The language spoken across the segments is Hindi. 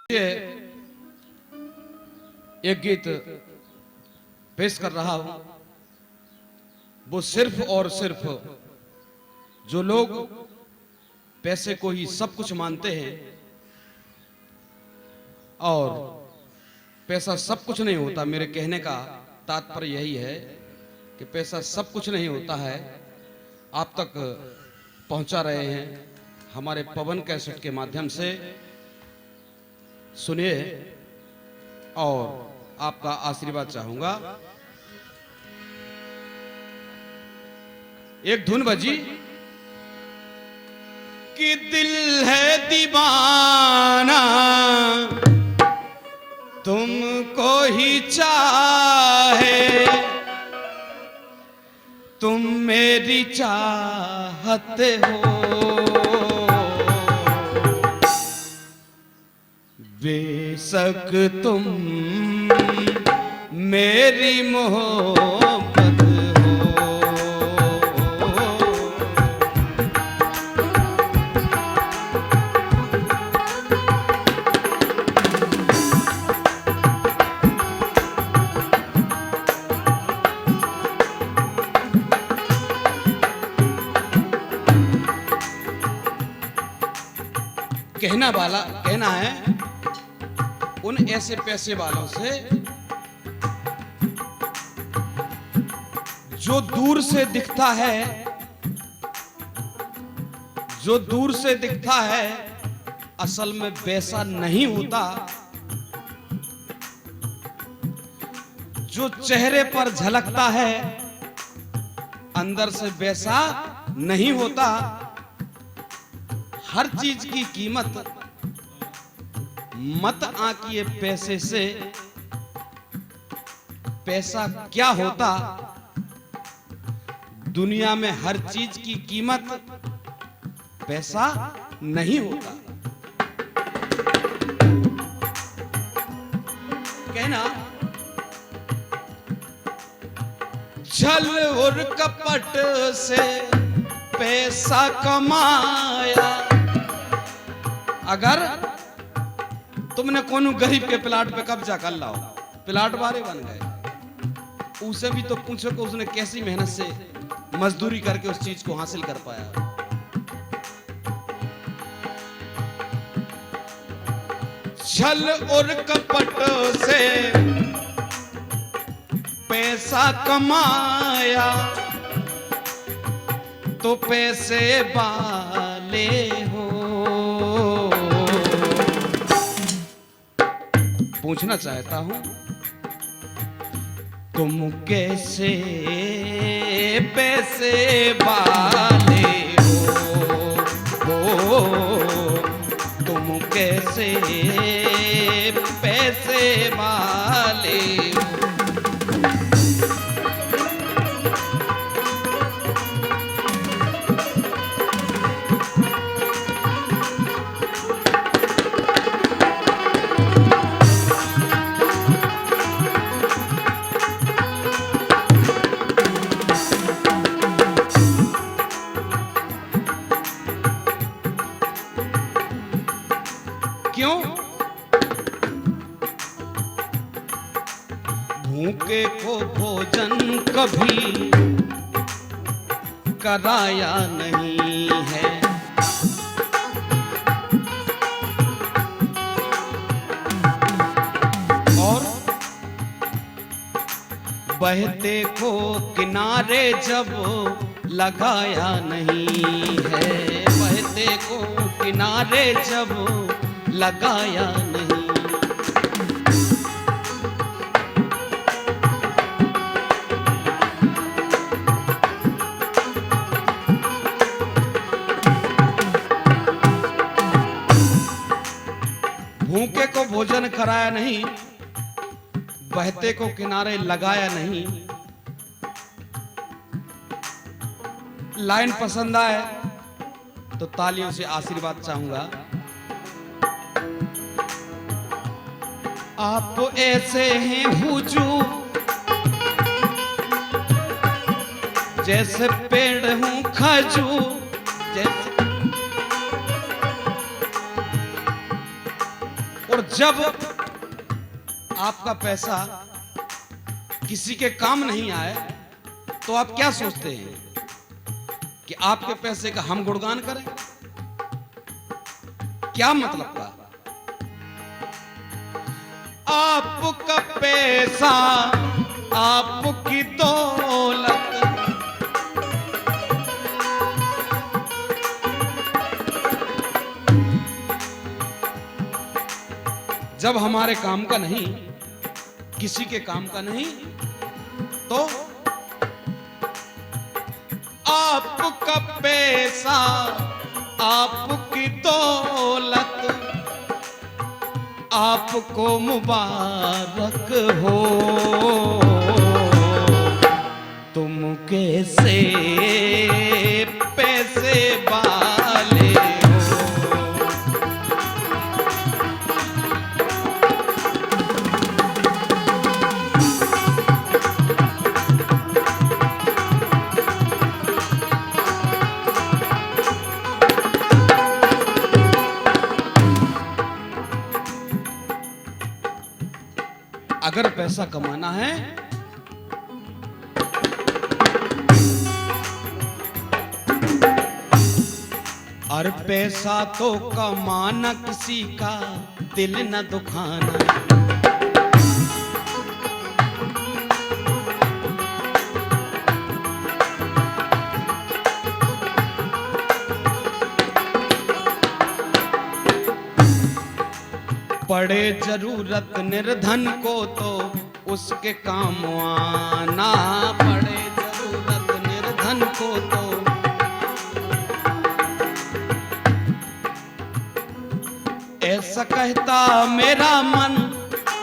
एक गीत पेश कर रहा हूं, वो सिर्फ और सिर्फ जो लोग पैसे को ही सब कुछ मानते हैं, और पैसा सब कुछ नहीं होता। मेरे कहने का तात्पर्य यही है कि पैसा सब कुछ नहीं होता है। आप तक पहुंचा रहे हैं हमारे पवन कैसेट के माध्यम से। सुनिए और आपका आशीर्वाद चाहूंगा। एक धुन बजी कि दिल है दीवाना तुमको ही चाहे, तुम मेरी चाहते हो, बेशक तुम मेरी मोहब्बत हो। कहना है उन ऐसे पैसे वालों से जो दूर से दिखता है, असल में वैसा नहीं होता। जो चेहरे पर झलकता है, अंदर से वैसा नहीं होता। हर चीज की कीमत मत आंकिए पैसे से, पैसा क्या होता। दुनिया में हर चीज की कीमत पैसा नहीं होता। कहना छल और कपट से पैसा कमाया। अगर तुमने कोनो गरीब के प्लाट पे कब्जा कर लाओ, प्लाट वाले बन गए, उसे भी तो पूछो कि उसने कैसी मेहनत से मजदूरी करके उस चीज को हासिल कर पाया। छल और कपट से पैसा कमाया तो पैसे वाले हो। पूछना चाहता हूं, तुम कैसे पैसे वाले हो, तुम कैसे पैसे वाले हो। क्यों? भूखे को भोजन कभी कराया नहीं है, और बहते को किनारे जब लगाया नहीं है, बहते को किनारे जब लगाया नहीं। भूखे को भोजन कराया नहीं, बहते को किनारे लगाया नहीं। लाइन पसंद आए तो तालियों से आशीर्वाद चाहूंगा। आप ऐसे हैं हुजूर जैसे पेड़ हूं खजूर, जैसे जब आपका पैसा किसी के काम नहीं आए तो आप क्या सोचते हैं कि आपके पैसे का हम गुणगान करें? क्या मतलब का? आपका पैसा, आपकी दौलत, जब हमारे काम का नहीं, किसी के काम का नहीं, तो आपका पैसा, आपकी दौलत, आपको मुबारक हो। तुम कैसे पैसे वाले हो। अगर पैसा कमाना है और पैसा तो कमाना, किसी का दिल न दुखाना। पड़े जरूरत निर्धन को तो उसके काम आना। पड़े जरूरत निर्धन को तो ऐसा कहता मेरा मन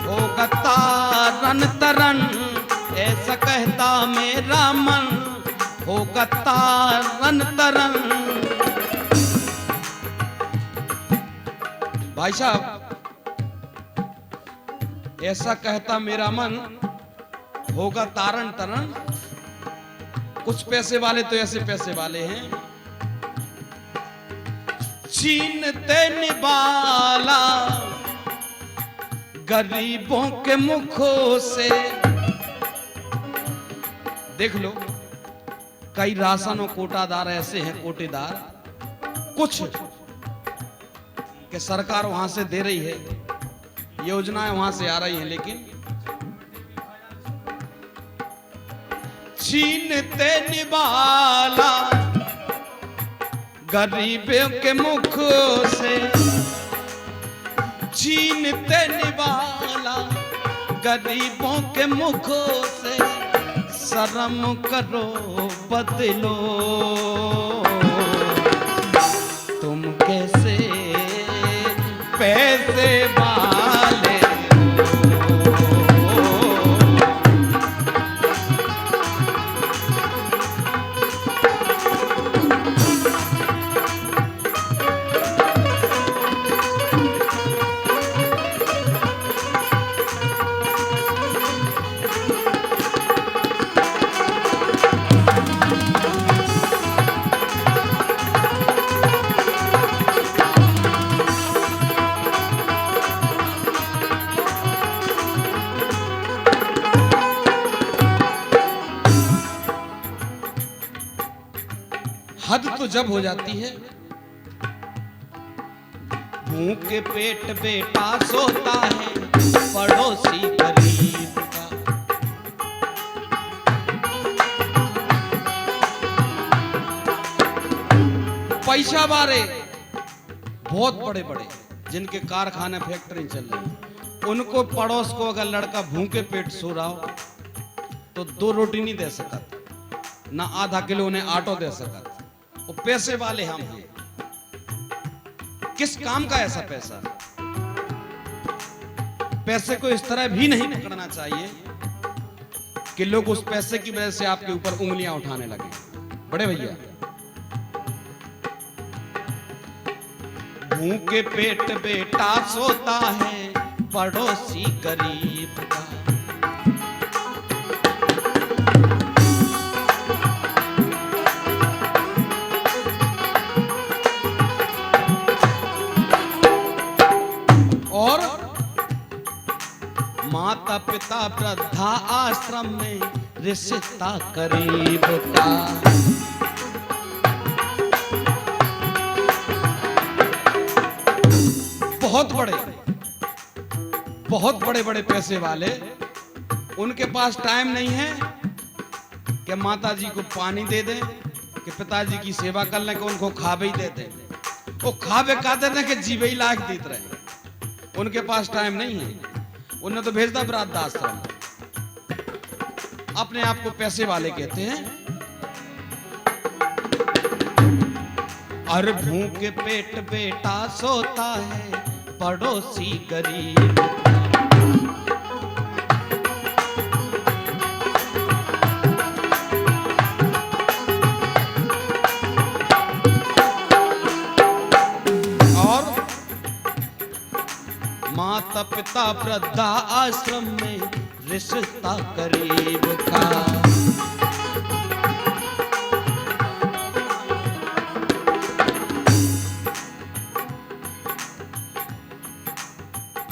होगा तारन तरन। ऐसा कहता मेरा मन होगा तारन तरन। भाई साहब, ऐसा कहता मेरा मन होगा तारन तरन। कुछ पैसे वाले तो ऐसे पैसे वाले हैं, छीनते निवाला गरीबों के मुखों से। देख लो, कई राशन और कोटादार ऐसे हैं, कोटेदार कुछ कि सरकार वहां से दे रही है, योजनाएं वहां से आ रही हैं, लेकिन छीनते निवाला गरीबों के मुख से। छीनते निवाला गरीबों के मुख से। शर्म करो बदलो, तुम कैसे पैसे वाले हद तो जब हो जाती है, भूखे पेट बेटा सोता है पड़ोसी गरीब का। पैसा वाले बहुत बड़े बड़े जिनके कारखाने फैक्ट्री चल रही, उनको पड़ोस को अगर लड़का भूखे पेट सो रहा हो तो 2 रोटी नहीं दे सकता, ना आधा किलो उन्हें आटो दे सकता। वो पैसे वाले हम हैं। किस काम का ऐसा पैसा? पैसे को इस तरह भी नहीं पकड़ना चाहिए कि लोग उस पैसे की वजह से आपके ऊपर उंगलियां उठाने लगे। बड़े भैया, भूखे पेट बेटा सोता है पड़ोसी गरीब का। और माता पिता वृद्धा आश्रम में रिश्ता करीब का। बहुत बड़े बड़े पैसे वाले, उनके पास टाइम नहीं है कि माता जी को पानी दे दें, कि पिताजी की सेवा कर लें, कि उनको खावे ही दे दें। वो खावे का दे दें कि जीवे ही लायक देते रहे। उनके पास टाइम नहीं है। उन्हें तो भेजता वृद्धाश्रम। अपने आप को पैसे वाले कहते हैं। और भूखे पेट बेटा सोता है, पड़ोसी गरीब। और माता पिता वृद्धा आश्रम में रिश्ता करीब का।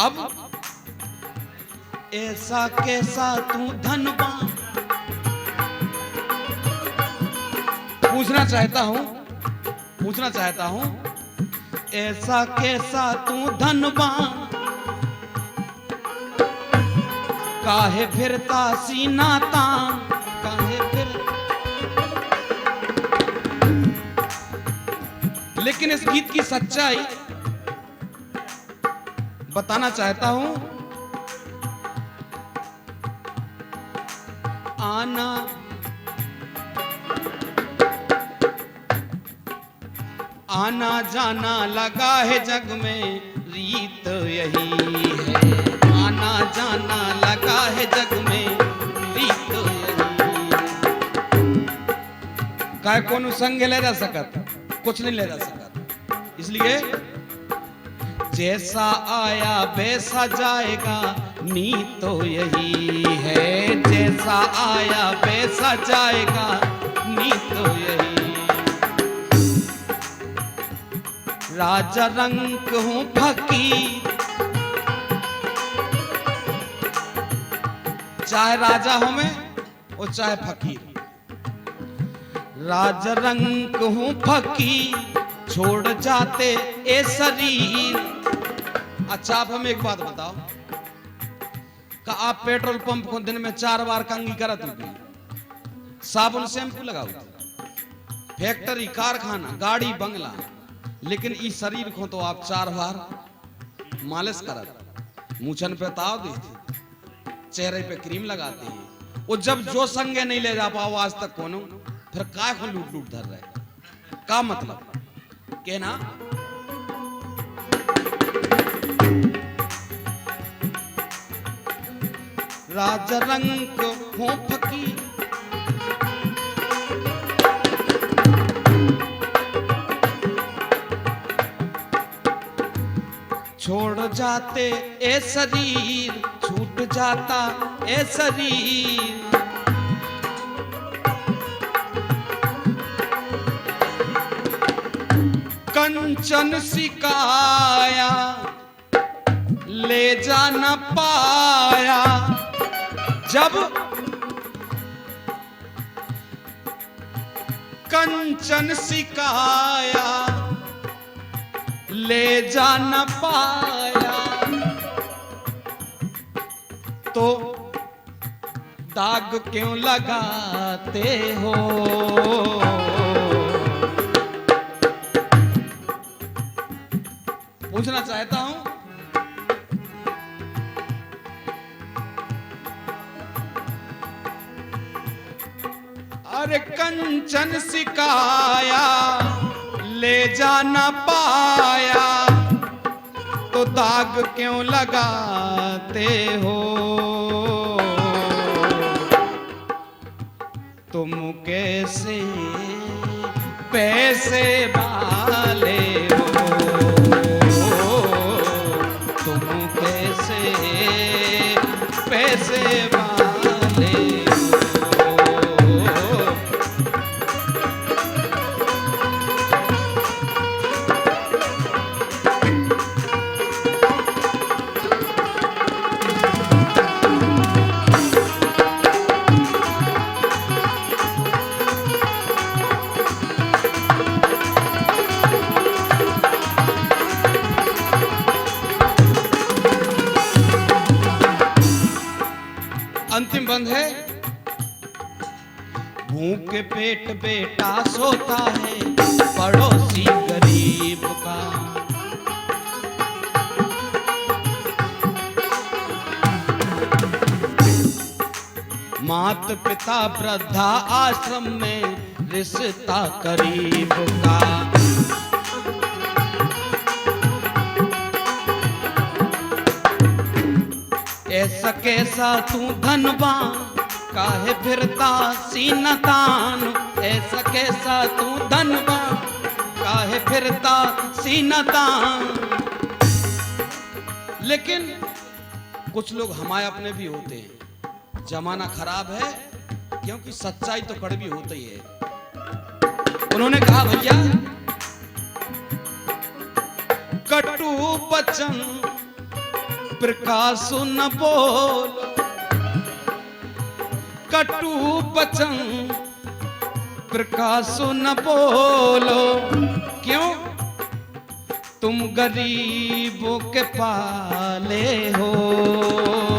अब ऐसा कैसा तू धनवान, पूछना चाहता हूं ऐसा कैसा तू धनवान, काहे फिरता सीना तान, काहे फिर। लेकिन इस गीत की सच्चाई बताना चाहता हूं। आना जाना लगा है जग में, रीत यही है। आना जाना लगा है जग में, रीत यही है। काय कोनो संग ले जा सकत, कुछ नहीं ले जा सकत। इसलिए जैसा आया वैसा जाएगा, नीत तो यही है। जैसा आया वैसा जाएगा, नीत तो यही। राजा रंग हूं फकीर, चाहे राजा हो मैं और चाहे फकीर। राजा रंग हूं फकीर, छोड़ जाते ए शरीर। अच्छा आप हमें एक बात बताओ, का आप पेट्रोल पंप को दिन में 4 बार कंघी करत होगी, साबुन शैम्पू लगाओ, फैक्ट्री कारखाना गाड़ी बंगला, लेकिन इस शरीर को तो आप 4 बार मालिश करत, मूछन पे ताव देते, चेहरे पे क्रीम लगाते हैं। वो जब जो संगे नहीं ले जा पाओ आज तक कोनो, फिर काय को लूट लूट धर रहे। का मतलब कहना राजा रंग हो फकीर, छोड़ जाते ए शरीर, छूट जाता ए शरीर। कंचन सिकाया ले जा न पाया, जब कंचन सिकाया ले जा न पाया, तो दाग क्यों लगाते हो। पूछना चाहता हूं, अरे कंचन सिकाया ले जा न पाया, तो दाग क्यों लगाते हो। तुम कैसे पैसे वाले हो, तुम कैसे पैसे वाले हो। पसंद है? भूखे पेट बेटा सोता है पड़ोसी गरीब का। मात पिता वृद्धा आश्रम में रिश्ता करीब का। ऐसा कैसा तू धनवान काहे फिरता सीना तान। ऐसा कैसा तू धनवान काहे फिरता सीना तान। लेकिन कुछ लोग हमारे अपने भी होते हैं। जमाना खराब है क्योंकि सच्चाई तो कड़वी होती ही है। उन्होंने कहा भैया कटु वचन प्रकाश न बोलो। कटु वचन प्रकाश न बोलो। क्यों? तुम गरीबों के पाले हो।